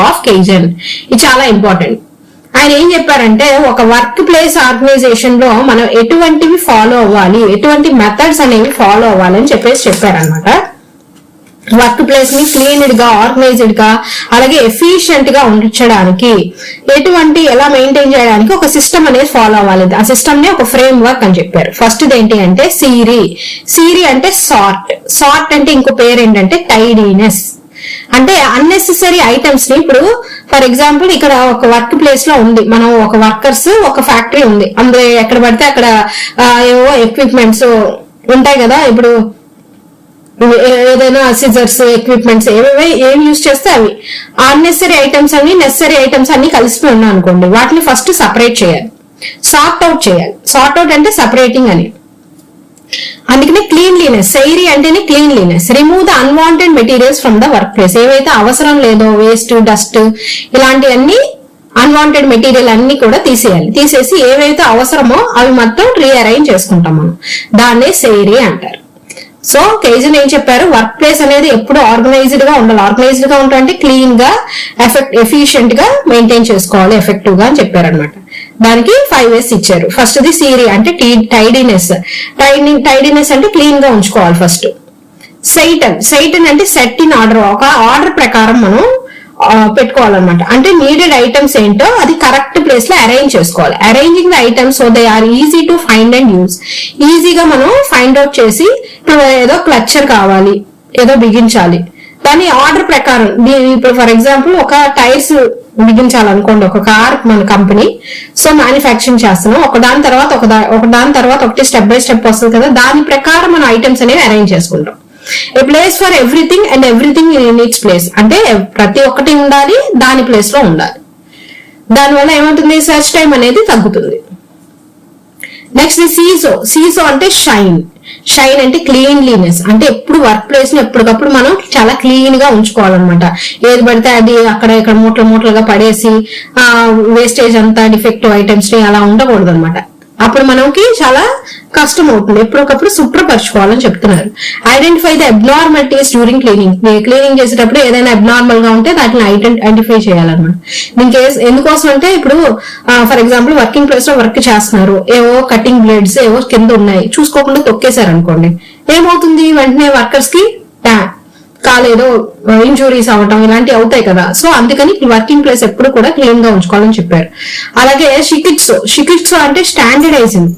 Of kaizen. ఇది చాలా important. ఆయన ఏం చెప్పారంటే ఒక వర్క్ ప్లేస్ ఆర్గనైజేషన్ లో మనం ఎటువంటివి ఫాలో అవ్వాలి, ఎటువంటి మెథడ్స్ అనేవి ఫాలో అవ్వాలి అని చెప్పారనమాట. వర్క్ ప్లేస్ ని క్లీన్డ్ గా, ఆర్గనైజ్డ్ గా, అలాగే ఎఫిషియెంట్ గా ఉంచడానికి ఎలా మెయింటైన్ చేయడానికి ఒక సిస్టమ్ అనేది ఫాలో అవ్వాలి. ఆ సిస్టమ్ ని ఒక ఫ్రేమ్ వర్క్ అని చెప్పారు. ఫస్ట్ ఏంటి అంటే సిరి అంటే సార్ట్ అంటే ఇంకో పేరు ఏంటంటే టైడీనెస్. అంటే అన్నెసెసరీ ఐటమ్స్ ని, ఇప్పుడు ఫర్ ఎగ్జాంపుల్ ఇక్కడ ఒక వర్క్ ప్లేస్ లో ఉంది, మనం ఒక వర్కర్స్ ఒక ఫ్యాక్టరీ ఉంది, అందులో ఎక్కడ పడితే అక్కడ ఏవో ఎక్విప్మెంట్స్ ఉంటాయి కదా. ఇప్పుడు ఏదైనా సిజర్స్, ఎక్విప్మెంట్స్ ఏమి యూజ్ చేస్తే అవి అన్నెసరీ ఐటమ్స్ అన్ని, నెసరీ ఐటమ్స్ అన్ని కలిసిపోయి ఉన్నాయి అనుకోండి, వాటిని ఫస్ట్ సపరేట్ చేయాలి, సార్ట్ అవుట్ చేయాలి. సార్ట్ అవుట్ అంటే సపరేటింగ్ అని. అందుకనే క్లీన్లీనెస్, సైరీ అంటేనే cleanliness. Remove the unwanted materials from the work place. ఏవైతే అవసరం లేదో వేస్ట్, డస్ట్ ఇలాంటివన్నీ, అన్వాంటెడ్ మెటీరియల్ అన్ని కూడా తీసేసి ఏవైతే అవసరమో అవి మొత్తం రీఅరేంజ్ చేసుకుంటాం మనం. దాన్నే సైరీ అంటారు. సో కైజన్ ఏం చెప్పారు, వర్క్ ప్లేస్ అనేది ఎప్పుడు ఆర్గనైజ్డ్ గా ఉండాలి. ఆర్గనైజ్డ్ గా ఉండాలంటే క్లీన్ గా, ఎఫిషియెంట్ గా మెయింటైన్ చేసుకోవాలి, ఎఫెక్టివ్ గా అని చెప్పారు అనమాట. దానికి 5 ways ఇచ్చారు. ఫస్ట్ ది సిరి అంటే టైడీనెస్. టైడీనెస్ అంటే క్లీన్ గా ఉంచుకోవాలి ఫస్ట్. సైటన్ అంటే సెట్ ఇన్ ఆర్డర్, ఒక ఆర్డర్ ప్రకారం మనం పెట్టుకోవాలన్నమాట. అంటే నీడెడ్ ఐటమ్స్ ఏంటో అది కరెక్ట్ ప్లేస్ లో అరేంజ్ చేసుకోవాలి. Arranging the items so they are easy to find and use. ఈజీగా మనం ఫైండ్ అవుట్ చేసి, ఇప్పుడు ఏదో క్లచర్ కావాలి, ఏదో బిగించాలి, దాని ఆర్డర్ ప్రకారం. ఇప్పుడు ఫర్ ఎగ్జాంపుల్ ఒక టైర్స్ బిగించాలనుకోండి, ఒక కార్ మన కంపెనీ సో మ్యానుఫ్యాక్చరింగ్ చేస్తున్నాం, ఒకదాని తర్వాత ఒకటి స్టెప్ బై స్టెప్ వస్తుంది కదా, దాని ప్రకారం మనం ఐటమ్స్ అనేవి అరేంజ్ చేసుకుంటాం. A place for everything and everything in its place. అంటే ప్రతి ఒక్కటి ఉండాలి, దాని ప్లేస్ లో ఉండాలి. దానివల్ల ఏమవుతుంది, సర్చ్ టైం అనేది తగ్గుతుంది. నెక్స్ట్ సీసో అంటే షైన్ అంటే క్లీన్లీనెస్. అంటే ఎప్పుడు వర్క్ ప్లేస్ ని ఎప్పటికప్పుడు మనం చాలా క్లీన్ గా ఉంచుకోవాలన్నమాట. ఏది పడితే అది అక్కడ ఇక్కడ మూటలుగా పడేసి వేస్టేజ్ అంతా, డిఫెక్టివ్ ఐటమ్స్ ని అలా ఉండకూడదు అనమాట. అప్పుడు మనకి చాలా కష్టం అవుతుంది. ఎప్పటికప్పుడు శుభ్రపరచుకోవాలని చెప్తున్నారు. Identify the abnormalities during cleaning చేసేటప్పుడు ఏదైనా అబ్నార్మల్ గా ఉంటే వాటిని ఐడెంటిఫై చేయాలన్నమాట. దీనికి ఎందుకోసం అంటే, ఇప్పుడు ఫర్ ఎగ్జాంపుల్ వర్కింగ్ ప్లేస్ లో వర్క్ చేస్తున్నారు, ఏవో కటింగ్ బ్లేడ్స్ ఏవో కింద ఉన్నాయి, చూసుకోకుండా తొక్కేశారు అనుకోండి, ఏమవుతుంది, వెంటనే వర్కర్స్ కి కాలేదో ఇంజురీస్ అవటం ఇలాంటివి అవుతాయి కదా. సో అందుకని వర్కింగ్ ప్లేస్ ఎప్పుడు కూడా క్లీన్ గా ఉంచుకోవాలని చెప్పారు. అలాగే షికిట్సో అంటే స్టాండర్డైజింగ్.